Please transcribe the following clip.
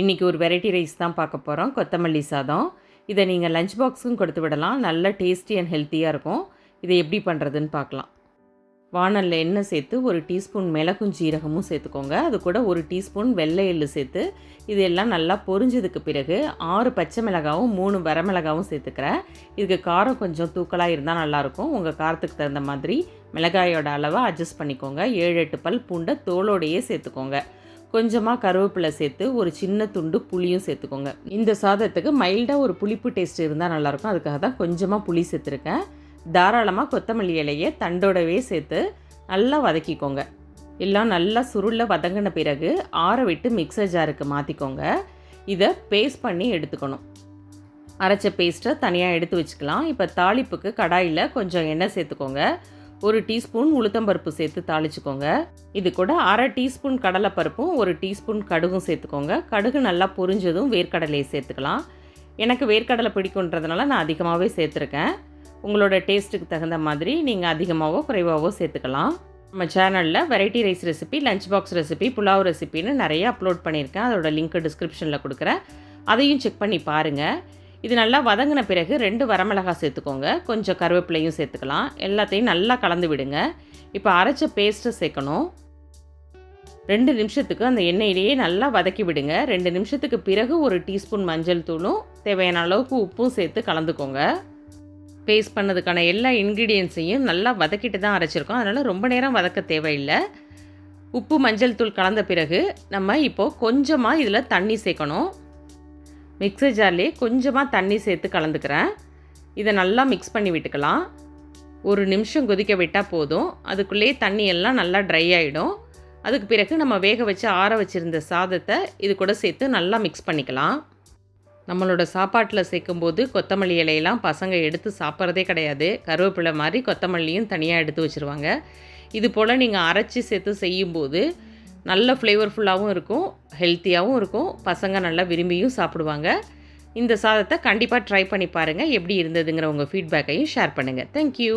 இன்றைக்கி ஒரு variety rice தான் பார்க்க போகிறோம். கொத்தமல்லி சாதம். இதை நீங்கள் லஞ்ச் பாக்ஸுக்கும் கொடுத்து விடலாம். நல்ல டேஸ்டி அண்ட் ஹெல்த்தியாக இருக்கும். இதை எப்படி பண்ணுறதுன்னு பார்க்கலாம். வாணலில் எண்ணெய் சேர்த்து 1 டீஸ்பூன் மிளகும் ஜீரகமும் சேர்த்துக்கோங்க. அது கூட 1 டீஸ்பூன் வெள்ளை எள்ளு சேர்த்து இது எல்லாம் நல்லா பொரிஞ்சதுக்கு பிறகு 6 பச்சை மிளகாவும் 3 வரமிளகாவும் சேர்த்துக்கிறேன். இதுக்கு காரம் கொஞ்சம் தூக்கலாக இருந்தால் நல்லாயிருக்கும். உங்கள் காரத்துக்கு தகுந்த மாதிரி மிளகாயோட அளவை அட்ஜஸ்ட் பண்ணிக்கோங்க. 7-8 பல் பூண்டை தோலோடையே சேர்த்துக்கோங்க. கொஞ்சமாக கருவேப்பிலை சேர்த்து ஒரு சின்ன துண்டு புளியும் சேர்த்துக்கோங்க. இந்த சாதத்துக்கு மைல்டாக ஒரு புளிப்பு டேஸ்ட் இருந்தால் நல்லாயிருக்கும். அதுக்காக தான் கொஞ்சமாக புளி சேர்த்துருக்கேன். தாராளமாக கொத்தமல்லி இலையை தண்டோடவே சேர்த்து நல்லா வதக்கிக்கோங்க. எல்லாம் நல்லா சுருளில் வதங்கின பிறகு ஆற விட்டு மிக்சர் ஜாருக்கு மாற்றிக்கோங்க. இதை பேஸ்ட் பண்ணி எடுத்துக்கணும். அரைச்ச பேஸ்ட்டை தனியாக எடுத்து வச்சுக்கலாம். இப்போ தாளிப்புக்கு கடாயில் கொஞ்சம் எண்ணெய் சேர்த்துக்கோங்க. 1 டீஸ்பூன் உளுத்தம்பருப்பு சேர்த்து தாளிச்சுக்கோங்க. இது கூட 1/2 டீஸ்பூன் கடலைப்பருப்பும் 1 டீஸ்பூன் கடுகும் சேர்த்துக்கோங்க. கடுகு நல்லா பொரிஞ்சதும் வேர்க்கடலையை சேர்த்துக்கலாம். எனக்கு வேர்க்கடலை பிடிக்குன்றதுனால நான் அதிகமாகவே சேர்த்துருக்கேன். உங்களோட டேஸ்ட்டுக்கு தகுந்த மாதிரி நீங்கள் அதிகமாகவோ குறைவாகவோ சேர்த்துக்கலாம். நம்ம சேனலில் variety rice recipe, lunch box recipe, pulao ரெசிபின்னு நிறைய அப்லோட் பண்ணியிருக்கேன். அதோட லிங்க் டிஸ்கிரிப்ஷனில் கொடுக்குறேன். அதையும் செக் பண்ணி பாருங்கள். இது நல்லா வதங்கின பிறகு 2 வரமிளகாய் சேர்த்துக்கோங்க. கொஞ்சம் கருவேப்பிலையும் சேர்த்துக்கலாம். எல்லாத்தையும் நல்லா கலந்து விடுங்க. இப்போ அரைச்ச பேஸ்ட்டை சேர்க்கணும். 2 நிமிஷத்துக்கு அந்த எண்ணெயிலேயே நல்லா வதக்கி விடுங்க. 2 நிமிஷத்துக்கு பிறகு 1 டீஸ்பூன் மஞ்சள் தூளும் தேவையான அளவுக்கு உப்பும் சேர்த்து கலந்துக்கோங்க. பேஸ்ட் பண்ணதுக்கான எல்லா இன்க்ரீடியன்ஸையும் நல்லா வதக்கிட்டு தான் அரைச்சிருக்கோம். அதனால் ரொம்ப நேரம் வதக்க தேவையில்லை. உப்பு மஞ்சள் தூள் கலந்த பிறகு நம்ம இப்போது கொஞ்சமாக இதில் தண்ணி சேர்க்கணும். மிக்சர் ஜார்லேயே கொஞ்சமாக தண்ணி சேர்த்து கலந்துக்கிறேன். இதை நல்லா மிக்ஸ் பண்ணி விட்டுக்கலாம். 1 நிமிஷம் கொதிக்க விட்டால் போதும். அதுக்குள்ளேயே தண்ணி எல்லாம் நல்லா ட்ரை ஆகிடும். அதுக்கு பிறகு நம்ம வேக வச்சு ஆற வச்சுருந்த சாதத்தை இது கூட சேர்த்து நல்லா மிக்ஸ் பண்ணிக்கலாம். நம்மளோட சாப்பாட்டில் சேர்க்கும்போது கொத்தமல்லி இலையெல்லாம் பசங்க எடுத்து சாப்பிட்றதே கிடையாது. கருவேப்பிலை மாதிரி கொத்தமல்லியும் தனியாக எடுத்து வச்சுருவாங்க. இது போல் நீங்கள் அரைச்சி சேர்த்து செய்யும்போது நல்ல ஃப்ளேவர்ஃபுல்லாகவும் இருக்கும், ஹெல்த்தியாகவும் இருக்கும். பசங்க நல்லா விரும்பியும் சாப்பிடுவாங்க. இந்த சாதத்தை கண்டிப்பாக ட்ரை பண்ணி பாருங்கள். எப்படி இருந்ததுங்கிற உங்கள் ஃபீட்பேக்கையும் ஷேர் பண்ணுங்கள். தேங்க்யூ.